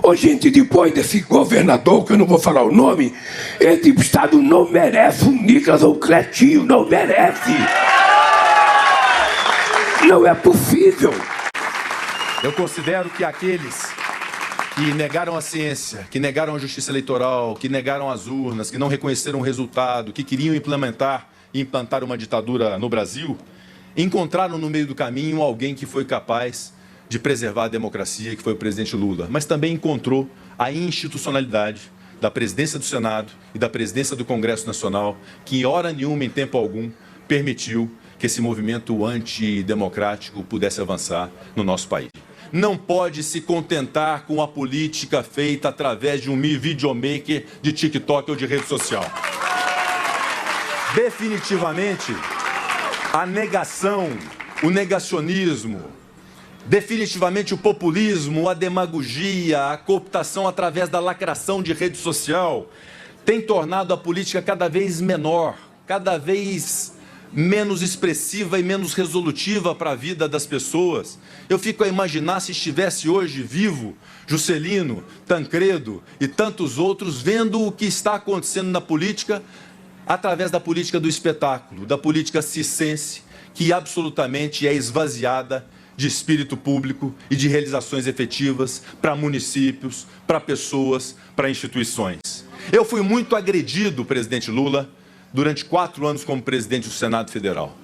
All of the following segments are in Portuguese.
Ô, gente, depois desse governador, que eu não vou falar o nome, esse estado não merece o Nicolas ou o Cletinho, não merece. Não é possível. Eu considero que aqueles que negaram a ciência, que negaram a justiça eleitoral, que negaram as urnas, que não reconheceram o resultado, que queriam implantar uma ditadura no Brasil, encontraram no meio do caminho alguém que foi capaz de preservar a democracia, que foi o presidente Lula, mas também encontrou a institucionalidade da presidência do Senado e da presidência do Congresso Nacional, que em hora nenhuma, em tempo algum, permitiu que esse movimento antidemocrático pudesse avançar no nosso país. Não pode se contentar com a política feita através de um videomaker de TikTok ou de rede social. Definitivamente, a negação, o negacionismo, definitivamente o populismo, a demagogia, a cooptação através da lacração de rede social tem tornado a política cada vez menor, cada vez menos expressiva e menos resolutiva para a vida das pessoas. Eu fico a imaginar se estivesse hoje vivo Juscelino, Tancredo e tantos outros vendo o que está acontecendo na política através da política do espetáculo, da política circense, que absolutamente é esvaziada de espírito público e de realizações efetivas para municípios, para pessoas, para instituições. Eu fui muito agredido, presidente Lula, durante 4 anos como presidente do Senado Federal.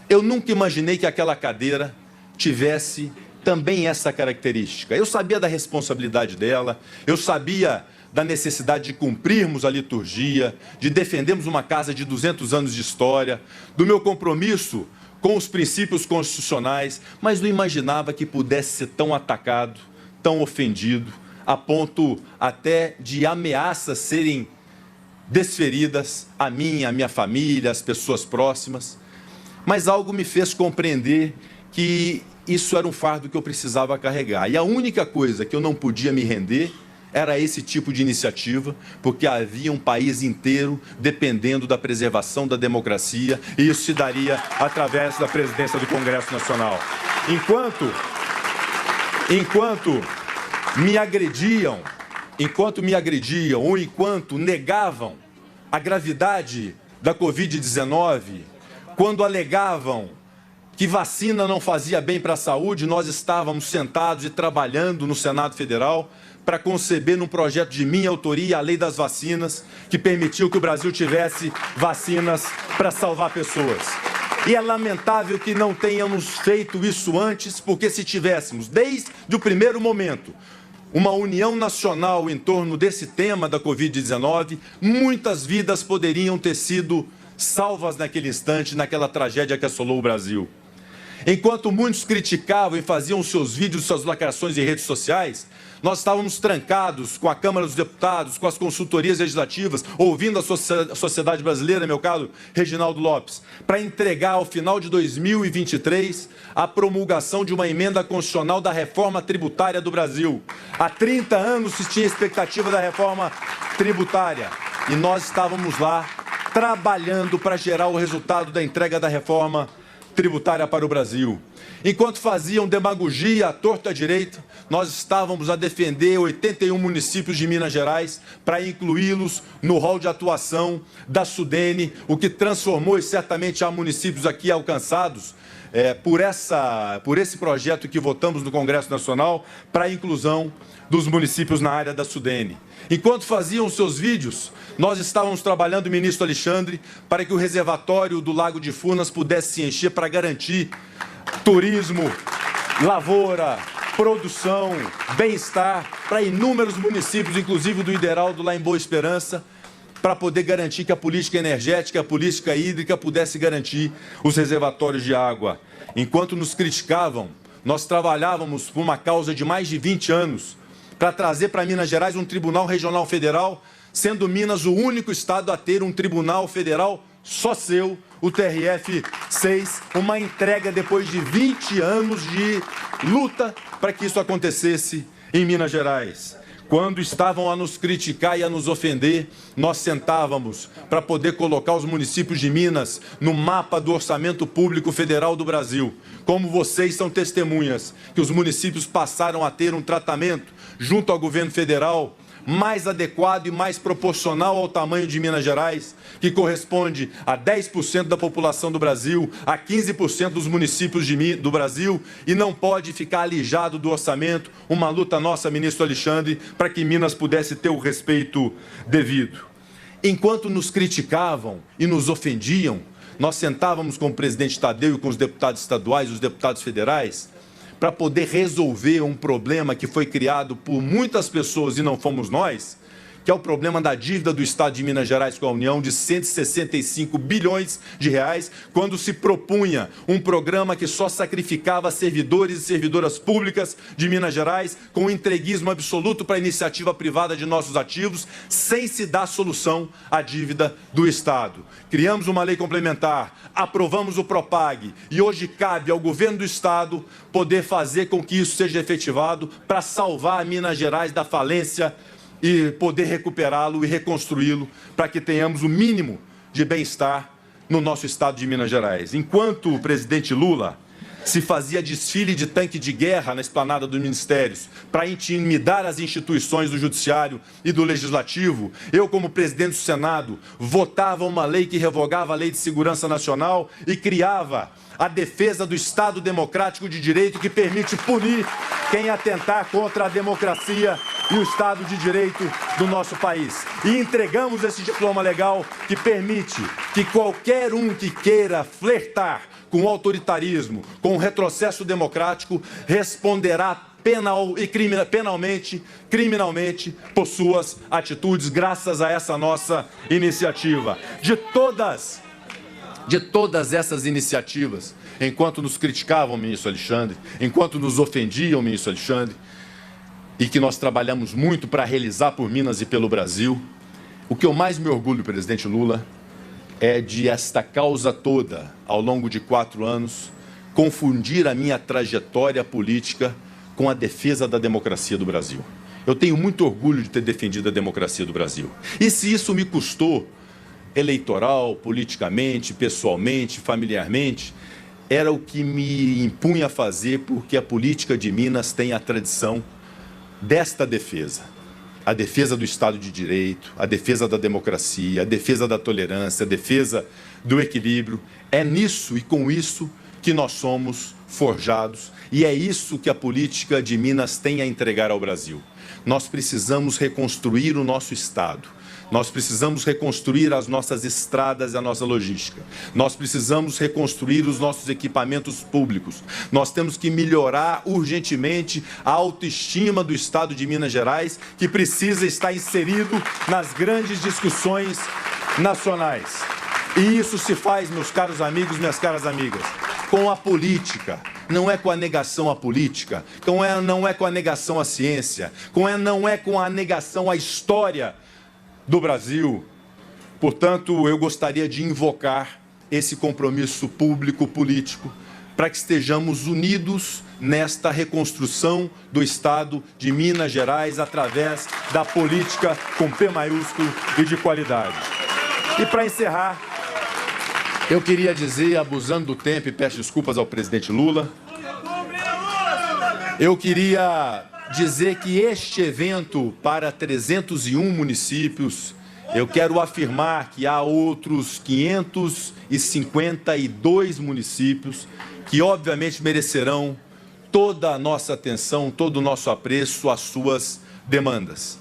Eu nunca imaginei que aquela cadeira tivesse também essa característica. Eu sabia da responsabilidade dela, eu sabia da necessidade de cumprirmos a liturgia, de defendermos uma casa de 200 anos de história, do meu compromisso com os princípios constitucionais, mas não imaginava que pudesse ser tão atacado, tão ofendido, a ponto até de ameaças serem desferidas a mim, a minha família, as pessoas próximas. Mas algo me fez compreender que isso era um fardo que eu precisava carregar. E a única coisa que eu não podia me render era esse tipo de iniciativa, porque havia um país inteiro dependendo da preservação da democracia, e isso se daria através da presidência do Congresso Nacional. Enquanto me agrediam, ou enquanto negavam a gravidade da Covid-19, quando alegavam que vacina não fazia bem para a saúde, nós estávamos sentados e trabalhando no Senado Federal para conceber num projeto de minha autoria a lei das vacinas, que permitiu que o Brasil tivesse vacinas para salvar pessoas. E é lamentável que não tenhamos feito isso antes, porque se tivéssemos, desde o primeiro momento, uma união nacional em torno desse tema da Covid-19, muitas vidas poderiam ter sido salvas naquele instante, naquela tragédia que assolou o Brasil. Enquanto muitos criticavam e faziam seus vídeos, suas lacrações em redes sociais, nós estávamos trancados com a Câmara dos Deputados, com as consultorias legislativas, ouvindo a sociedade brasileira, meu caro Reginaldo Lopes, para entregar ao final de 2023 a promulgação de uma emenda constitucional da reforma tributária do Brasil. Há 30 anos se tinha expectativa da reforma tributária e nós estávamos lá trabalhando para gerar o resultado da entrega da reforma tributária para o Brasil. Enquanto faziam demagogia à torta à direita, nós estávamos a defender 81 municípios de Minas Gerais para incluí-los no rol de atuação da SUDENE, o que transformou, e certamente há municípios aqui alcançados por esse projeto que votamos no Congresso Nacional para a inclusão dos municípios na área da SUDENE. Enquanto faziam seus vídeos, nós estávamos trabalhando, ministro Alexandre, para que o reservatório do Lago de Furnas pudesse se encher para garantir turismo, lavoura, produção, bem-estar para inúmeros municípios, inclusive do Ideraldo, lá em Boa Esperança, para poder garantir que a política energética, a política hídrica pudesse garantir os reservatórios de água. Enquanto nos criticavam, nós trabalhávamos por uma causa de mais de 20 anos para trazer para Minas Gerais um Tribunal Regional Federal, sendo Minas o único estado a ter um Tribunal Federal só seu, o TRF-6, uma entrega depois de 20 anos de luta para que isso acontecesse em Minas Gerais. Quando estavam a nos criticar e a nos ofender, nós sentávamos para poder colocar os municípios de Minas no mapa do orçamento público federal do Brasil. Como vocês são testemunhas, que os municípios passaram a ter um tratamento junto ao governo federal, mais adequado e mais proporcional ao tamanho de Minas Gerais, que corresponde a 10% da população do Brasil, a 15% dos municípios do Brasil, e não pode ficar alijado do orçamento. Uma luta nossa, ministro Alexandre, para que Minas pudesse ter o respeito devido. Enquanto nos criticavam e nos ofendiam, nós sentávamos com o presidente Tadeu e com os deputados estaduais e os deputados federais para poder resolver um problema que foi criado por muitas pessoas e não fomos nós, que é o problema da dívida do Estado de Minas Gerais com a União de 165 bilhões de reais, quando se propunha um programa que só sacrificava servidores e servidoras públicas de Minas Gerais, com um entreguismo absoluto para a iniciativa privada de nossos ativos, sem se dar solução à dívida do Estado. Criamos uma lei complementar, aprovamos o Propag e hoje cabe ao governo do Estado poder fazer com que isso seja efetivado para salvar Minas Gerais da falência e poder recuperá-lo e reconstruí-lo para que tenhamos o mínimo de bem-estar no nosso estado de Minas Gerais. Enquanto o presidente Lula se fazia desfile de tanque de guerra na esplanada dos ministérios para intimidar as instituições do Judiciário e do Legislativo, eu, como presidente do Senado, votava uma lei que revogava a Lei de Segurança Nacional e criava a defesa do Estado Democrático de Direito, que permite punir quem atentar contra a democracia e o Estado de Direito do nosso país. E entregamos esse diploma legal que permite que qualquer um que queira flertar com o autoritarismo, com o retrocesso democrático, responderá criminalmente por suas atitudes, graças a essa nossa iniciativa. De todas essas iniciativas, enquanto nos criticavam, ministro Alexandre, enquanto nos ofendiam, ministro Alexandre, e que nós trabalhamos muito para realizar por Minas e pelo Brasil, o que eu mais me orgulho, presidente Lula, é de esta causa toda, ao longo de 4 anos, confundir a minha trajetória política com a defesa da democracia do Brasil. Eu tenho muito orgulho de ter defendido a democracia do Brasil. E se isso me custou eleitoral, politicamente, pessoalmente, familiarmente, era o que me impunha a fazer, porque a política de Minas tem a tradição desta defesa. A defesa do Estado de Direito, a defesa da democracia, a defesa da tolerância, a defesa do equilíbrio. É nisso e com isso que nós somos forjados, e é isso que a política de Minas tem a entregar ao Brasil. Nós precisamos reconstruir o nosso Estado. Nós precisamos reconstruir as nossas estradas e a nossa logística. Nós precisamos reconstruir os nossos equipamentos públicos. Nós temos que melhorar urgentemente a autoestima do Estado de Minas Gerais, que precisa estar inserido nas grandes discussões nacionais. E isso se faz, meus caros amigos, minhas caras amigas, com a política. Não é com a negação à política, não é com a negação à ciência, não é com a negação à história do Brasil. Portanto, eu gostaria de invocar esse compromisso público-político para que estejamos unidos nesta reconstrução do Estado de Minas Gerais através da política com P maiúsculo e de qualidade. E para encerrar, eu queria dizer, abusando do tempo, e peço desculpas ao presidente Lula, eu queria dizer que este evento para 301 municípios, eu quero afirmar que há outros 552 municípios que obviamente merecerão toda a nossa atenção, todo o nosso apreço às suas demandas.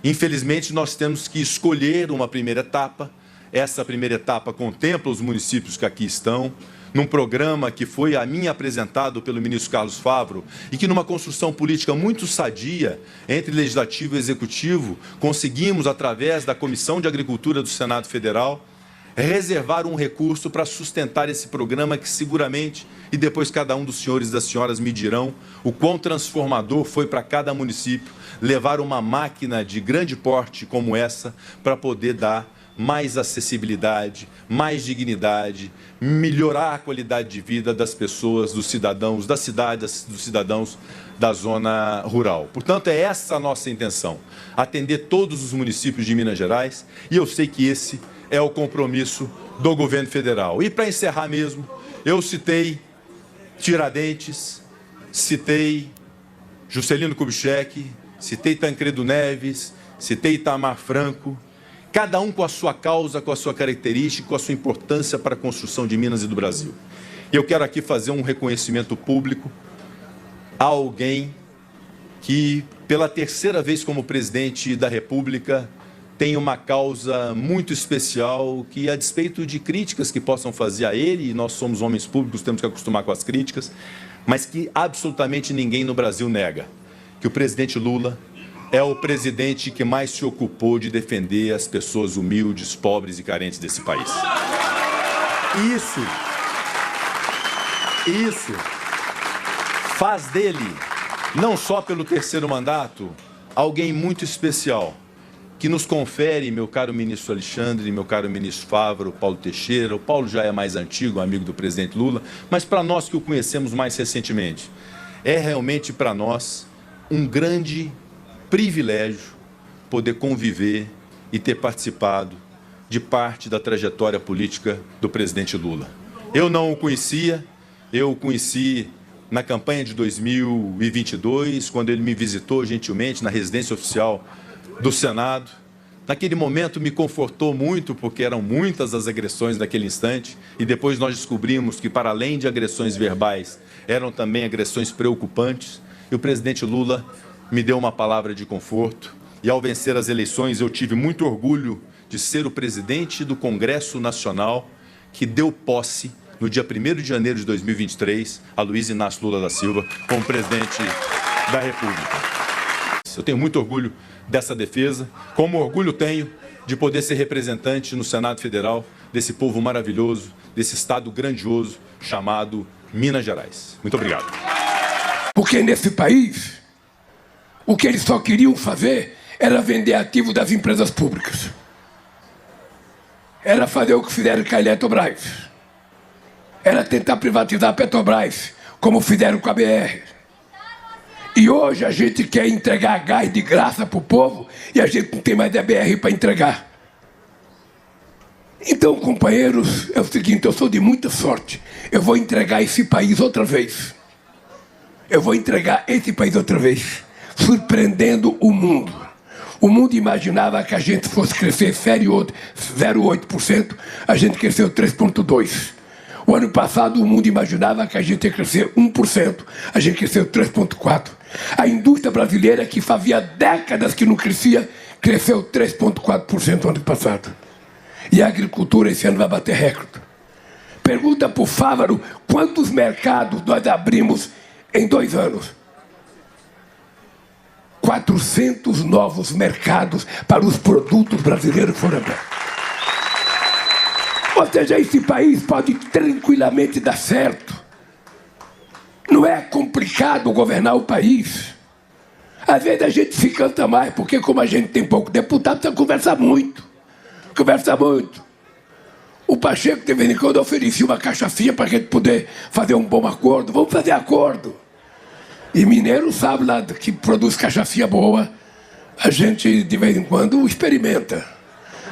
Infelizmente, nós temos que escolher uma primeira etapa. Essa primeira etapa contempla os municípios que aqui estão, num programa que foi a mim apresentado pelo ministro Carlos Favro e que, numa construção política muito sadia entre Legislativo e Executivo, conseguimos, através da Comissão de Agricultura do Senado Federal, reservar um recurso para sustentar esse programa que seguramente, e depois cada um dos senhores e das senhoras me dirão, o quão transformador foi para cada município levar uma máquina de grande porte como essa para poder dar mais acessibilidade, mais dignidade, melhorar a qualidade de vida das pessoas, dos cidadãos da cidade, dos cidadãos da zona rural. Portanto, é essa a nossa intenção, atender todos os municípios de Minas Gerais, e eu sei que esse é o compromisso do governo federal. E para encerrar mesmo, eu citei Tiradentes, citei Juscelino Kubitschek, citei Tancredo Neves, citei Itamar Franco, cada um com a sua causa, com a sua característica, com a sua importância para a construção de Minas e do Brasil. E eu quero aqui fazer um reconhecimento público a alguém que, pela terceira vez como presidente da República, tem uma causa muito especial que, a despeito de críticas que possam fazer a ele, e nós somos homens públicos, temos que acostumar com as críticas, mas que absolutamente ninguém no Brasil nega, que o presidente Lula é o presidente que mais se ocupou de defender as pessoas humildes, pobres e carentes desse país. Isso faz dele, não só pelo terceiro mandato, alguém muito especial, que nos confere, meu caro ministro Alexandre, meu caro ministro Fávaro, Paulo Teixeira. O Paulo já é mais antigo, amigo do presidente Lula, mas para nós que o conhecemos mais recentemente, é realmente para nós um grande privilégio poder conviver e ter participado de parte da trajetória política do presidente Lula. Eu não o conhecia, eu o conheci na campanha de 2022, quando ele me visitou gentilmente na residência oficial do Senado. Naquele momento me confortou muito, porque eram muitas as agressões naquele instante, e depois nós descobrimos que, para além de agressões verbais, eram também agressões preocupantes, e o presidente Lula me deu uma palavra de conforto, e ao vencer as eleições eu tive muito orgulho de ser o presidente do Congresso Nacional que deu posse, no dia 1º de janeiro de 2023, a Luiz Inácio Lula da Silva como presidente da República. Eu tenho muito orgulho dessa defesa, como orgulho tenho de poder ser representante no Senado Federal desse povo maravilhoso, desse estado grandioso chamado Minas Gerais. Muito obrigado. Porque nesse país, o que eles só queriam fazer era vender ativo das empresas públicas. Era fazer o que fizeram com a Eletrobras. Era tentar privatizar a Petrobras, como fizeram com a BR. E hoje a gente quer entregar gás de graça para o povo e a gente não tem mais a BR para entregar. Então, companheiros, é o seguinte, eu sou de muita sorte. Eu vou entregar esse país outra vez. Eu vou entregar esse país outra vez, surpreendendo o mundo. O mundo imaginava que a gente fosse crescer 0,8%, a gente cresceu 3,2%. O ano passado, o mundo imaginava que a gente ia crescer 1%, a gente cresceu 3,4%. A indústria brasileira, que fazia décadas que não crescia, cresceu 3,4% no ano passado. E a agricultura esse ano vai bater recorde. Pergunta para o Fávaro quantos mercados nós abrimos em 2 anos. 400 novos mercados para os produtos brasileiros foram abertos. Ou seja, esse país pode tranquilamente dar certo. Não é complicado governar o país. Às vezes a gente se canta mais, porque como a gente tem pouco deputado, precisa conversar muito. Conversa muito. O Pacheco, de vez em quando, oferecia uma cachaçinha para a gente poder fazer um bom acordo. Vamos fazer acordo. E mineiro sabe lá que produz cachaçinha boa. A gente, de vez em quando, experimenta.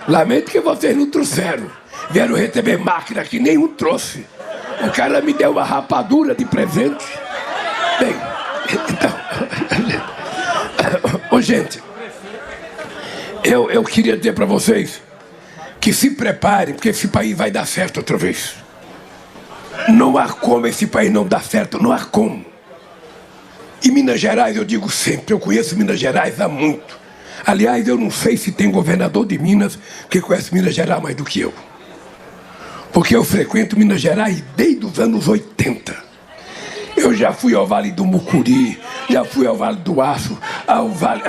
Lamento que vocês não trouxeram. Vieram receber máquina que nenhum trouxe. O cara me deu uma rapadura de presente. Bem, então... Ô, gente, eu queria dizer para vocês que se preparem, porque esse país vai dar certo outra vez. Não há como esse país não dar certo, não há como. E Minas Gerais, eu digo sempre, eu conheço Minas Gerais há muito. Aliás, eu não sei se tem governador de Minas que conhece Minas Gerais mais do que eu. Porque eu frequento Minas Gerais desde os anos 80. Eu já fui ao Vale do Mucuri, já fui ao Vale do Aço, ao Vale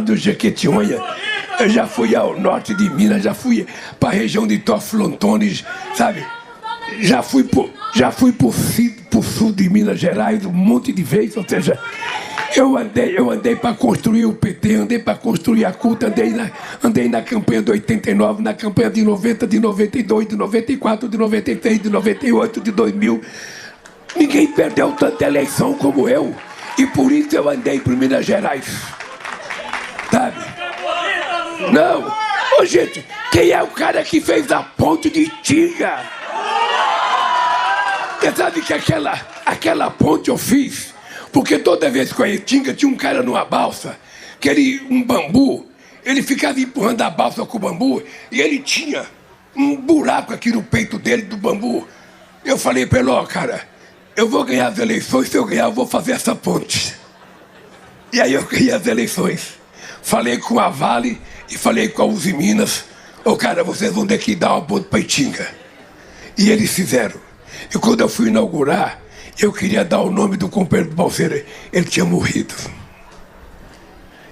do Jequitinhonha, eu já fui ao norte de Minas, já fui para a região de Toflontones, sabe? Já fui pro sul de Minas Gerais um monte de vezes, ou seja, eu andei para construir o PT, andei para construir a CUT, andei na campanha de 89, na campanha de 90, de 92, de 94, de 96, de 98, de 2000. Ninguém perdeu tanta eleição como eu, e por isso eu andei por Minas Gerais, sabe? Não, ô gente, quem é o cara que fez a ponte de Tinga? Você sabe que aquela ponte eu fiz Porque toda vez que eu ia em Tinga, tinha um cara numa balsa, um bambu, ele ficava empurrando a balsa com o bambu e ele tinha um buraco aqui no peito dele do bambu. Eu falei para ele, ó, cara, eu vou ganhar as eleições, se eu ganhar eu vou fazer essa ponte. E aí eu ganhei as eleições. Falei com a Vale e falei com a Uzi Minas, ô cara, vocês vão ter que dar uma ponte para Itinga. E eles fizeram. E quando eu fui inaugurar, eu queria dar o nome do companheiro do Balseiro, ele tinha morrido.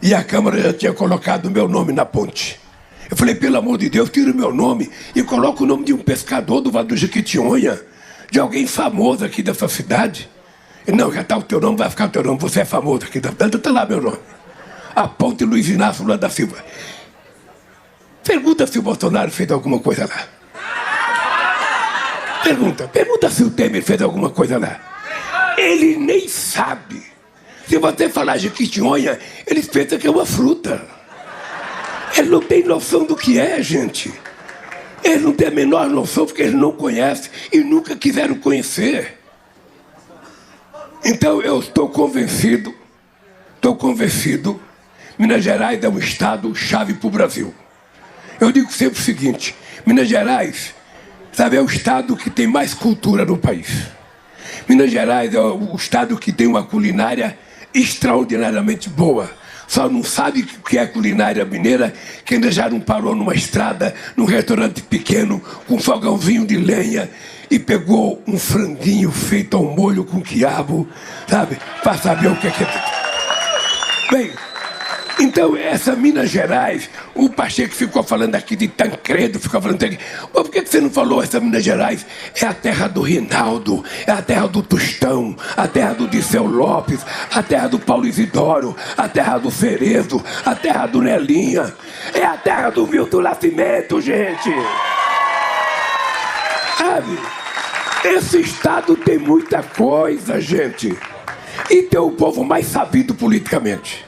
E a Câmara já tinha colocado o meu nome na ponte. Eu falei, pelo amor de Deus, tira o meu nome e coloca o nome de um pescador do Vale do Jequitinhonha, de alguém famoso aqui dessa cidade. Ele, não, já está o teu nome, vai ficar o teu nome, você é famoso aqui da cidade, está lá meu nome. A ponte Luiz Inácio Lula da Silva. Pergunta se o Bolsonaro fez alguma coisa lá. Pergunta se o Temer fez alguma coisa lá. Ele nem sabe. Se você falar Jequitinhonha, eles pensam que é uma fruta. Ele não tem noção do que é, gente. Eles não têm a menor noção porque eles não conhecem e nunca quiseram conhecer. Então eu estou convencido, Minas Gerais é um estado chave para o Brasil. Eu digo sempre o seguinte, Minas Gerais, sabe, é o estado que tem mais cultura no país. Minas Gerais é o estado que tem uma culinária extraordinariamente boa. Só não sabe o que é culinária mineira, que ainda já não parou numa estrada, num restaurante pequeno, com um fogãozinho de lenha, e pegou um franguinho feito ao molho com quiabo, sabe? Para saber o que é. Bem, então essa Minas Gerais, o Pacheco ficou falando aqui de Tancredo, ficou falando aqui. Mas por que você não falou essa Minas Gerais? É a terra do Rinaldo, é a terra do Tostão, a terra do Dirceu Lopes, a terra do Paulo Isidoro, a terra do Cerezo, a terra do Nelinha, é a terra do Milton Nascimento, gente. Sabe? Esse estado tem muita coisa, gente. E tem o povo mais sabido politicamente.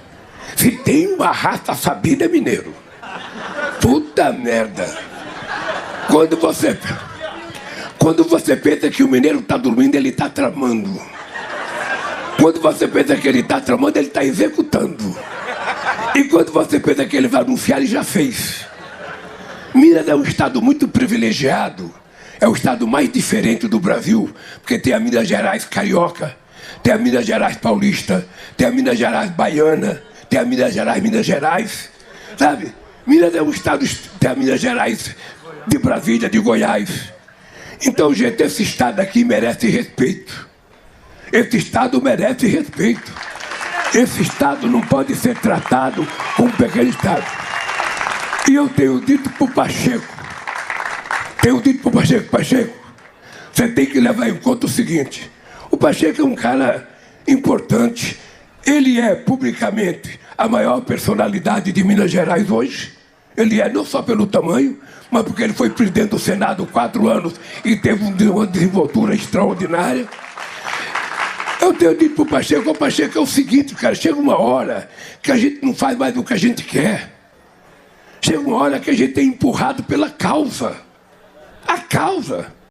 Se tem uma raça sabida, é mineiro. Puta merda. Quando você pensa que o mineiro está dormindo, ele está tramando. Quando você pensa que ele está tramando, ele está executando. E quando você pensa que ele vai anunciar, ele já fez. Minas é um estado muito privilegiado. É o estado mais diferente do Brasil, porque tem a Minas Gerais carioca, tem a Minas Gerais paulista, tem a Minas Gerais baiana, tem a Minas Gerais, sabe? Minas é um estado, tem a Minas Gerais de Brasília, de Goiás. Então, gente, esse estado aqui merece respeito. Esse estado merece respeito. Esse estado não pode ser tratado como um pequeno estado. E eu tenho dito para o Pacheco, Pacheco, você tem que levar em conta o seguinte, o Pacheco é um cara importante, ele é publicamente a maior personalidade de Minas Gerais hoje, ele é não só pelo tamanho, mas porque ele foi presidente do Senado 4 anos e teve uma desenvoltura extraordinária. Eu tenho dito para o Pacheco é o seguinte, cara, chega uma hora que a gente não faz mais o que a gente quer. Chega uma hora que a gente é empurrado pela causa. A causa.